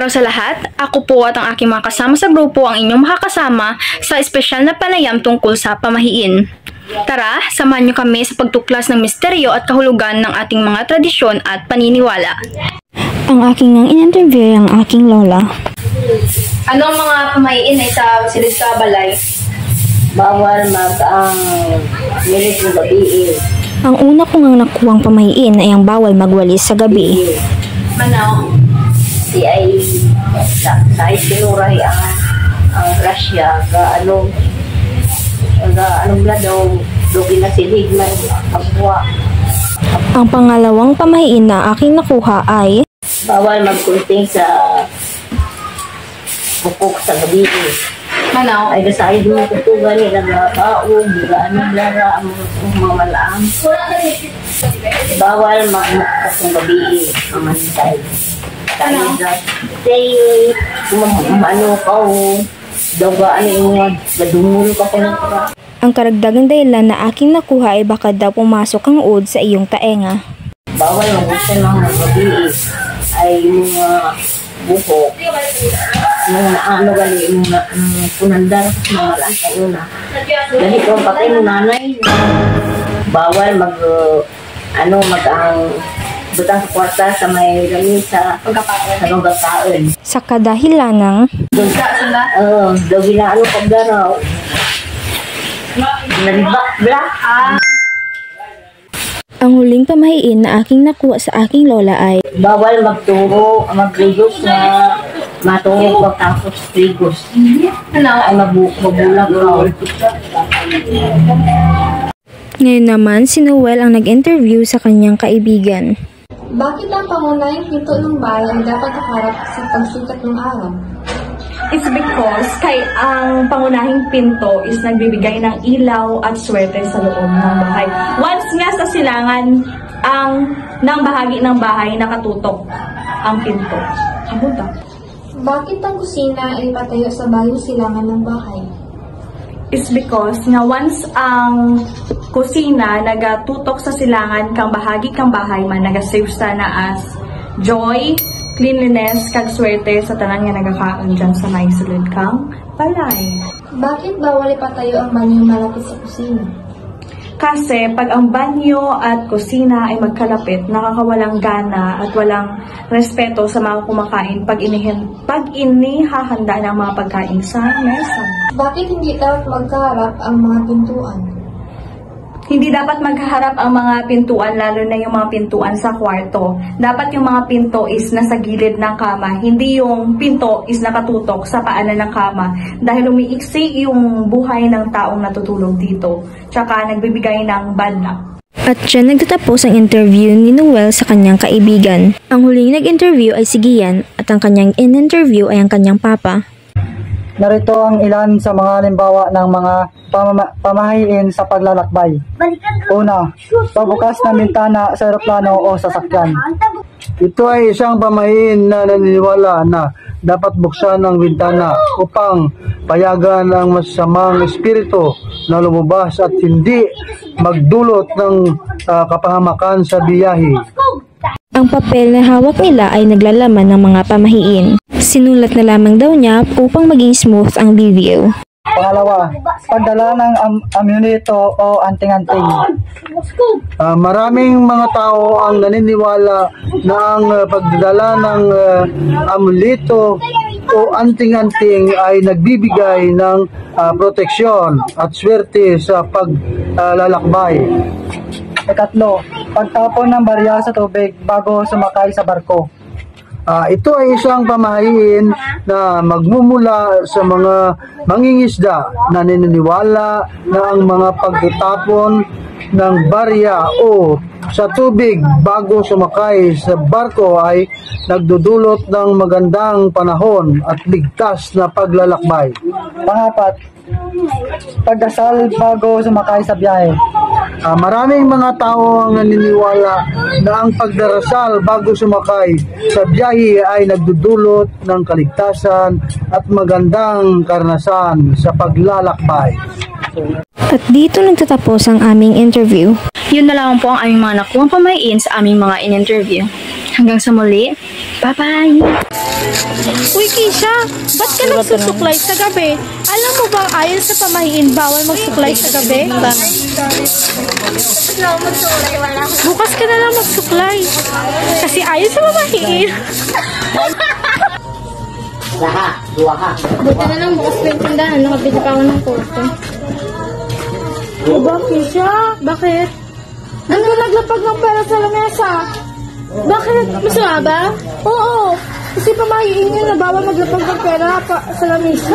araw sa lahat, ako po at ang aking mga kasama sa grupo ang inyong makakasama sa espesyal na panayam tungkol sa pamahiin. Tara, samahan niyo kami sa pagtuklas ng misteryo at kahulugan ng ating mga tradisyon at paniniwala. Ang aking nang in-interview ay ang aking lola. Ano ang mga pamahiin ay sa silid sa balay? Bawal mag-ang milit ng gabi. Ang una kong ang nakuhang pamahiin ay ang bawal magwalis sa gabi. Manaw. Si ay sa isinuray ang Russia anong daw ginasilig ng kapwa. Ang pangalawang pamahiin na aking nakuha ay Bawal magkunting sa bukok sa gabi. Manaw. Ay gasay mo tutugan nila na kaog, anong lara ang mga malaang. Bawal magmukha sa gabi ang manisay. Say, ano ka o, dagaan yung nadumulo ka ko ng kura. ang karagdagang dahilan na aking nakuha ay baka daw pumasok ang uod sa iyong taenga. Bawal magmukha ng gabi ay mga buhok. Yung ano gali, yung punandar sa mga malaan sa una. Dahil kung patay mo nanay, bawal ang butang sa kwarta sa may gami sa pagkakaon. Sa kadahilan ng Daw ginaano pagdaraw. Nalibak bla. ang huling pamahiin na aking nakuha sa aking lola ay Bawal magligos na matungog pagtapos ligos. Ay mabulag raw. ngayon naman si Noel ang nag-interview sa kanyang kaibigan. Bakit ang pangunahing pinto ng bahay ay dapat nakaharap sa pagsikat ng araw? It's because ang pangunahing pinto is nagbibigay ng ilaw at swerte sa loob ng bahay. Once nga sa silangan ng bahagi ng bahay nakatutok ang pinto. Kabuta. Bakit ang kusina ay patayo sa bayong silangan ng bahay? It's because nga once ang kusina nagatutok sa silangan kang bahay man nagasave na as joy, cleanliness, kag swerte sa tanan nga nagakaon dyan sa may sulod kang balay. Bakit bawal ipatayo ang banyo malapit sa kusina? Kasi pag ang banyo at kusina ay magkalapit, nakakawalang gana at walang respeto sa mga kumakain pag inihahanda ng mga pagkain sa mesa. Bakit hindi dapat magkaharap ang mga pintuan? Hindi dapat magkaharap ang mga pintuan, lalo na yung mga pintuan sa kwarto. Dapat yung mga pinto is nasa gilid ng kama, hindi yung pinto is nakatutok sa paanan ng kama. Dahil umiiksi yung buhay ng taong natutulog dito. Tsaka nagbibigay ng bad luck. At dyan nagtatapos ang interview ni Noel sa kanyang kaibigan. Ang huling nag-interview ay si Gian at ang kanyang in-interview ay ang kanyang papa. Narito ang ilan sa mga halimbawa ng mga pamahiin sa paglalakbay. Una, pagbukas ng bintana sa eroplano o sasakyan. Ito ay isang pamahiin na naniniwala na dapat buksan ang bintana upang payagan ang masasamang espiritu na lumabas at hindi magdulot ng kapahamakan sa biyahe. Ang papel na hawak nila ay naglalaman ng mga pamahiin. Sinulat na lamang daw niya upang maging smooth ang video. Pangalawa, pagdala ng amuleto o anting-anting. Maraming mga tao ang naniniwala na ang pagdala ng amuleto o anting-anting ay nagbibigay ng proteksyon at swerte sa paglalakbay. Ikatlo, pagtapon ng barya sa tubig bago sumakay sa barko. Ito ay isang pamahiin na magmumula sa mga mangingisda na naniniwala na ang mga pagtatapon ng barya o sa tubig bago sumakay sa barko ay nagdudulot ng magandang panahon at ligtas na paglalakbay. Pangapat, pagdasal bago sumakay sa biyahe. Maraming mga tao ang naniniwala na ang pagdarasal bago sumakay sa biyahe ay nagdudulot ng kaligtasan at magandang karanasan sa paglalakbay. At dito nagtatapos ang aming interview. Yun na lang po ang aming mga nakuhang pamahiin sa aming mga in-interview. Hanggang sa muli, Bye-bye! Uy, Kisha, ba't ka nagsusuklay sa gabi? Alam mo bang ayon sa pamahiin, bawal magsuklay sa gabi? Bukas ka na lang magsuklay. Kasi ayon sa pamahiin. Buti na lang bukas pa yung tindahan. Nakabili pa ako ng kurto. Diba, Kisha? Bakit? Ano naglapag ng pera sa lamesa? Bakit? Masama ba? Oo. Kasi pamahiin yun na bawal maglapag ng pera sa lamesa.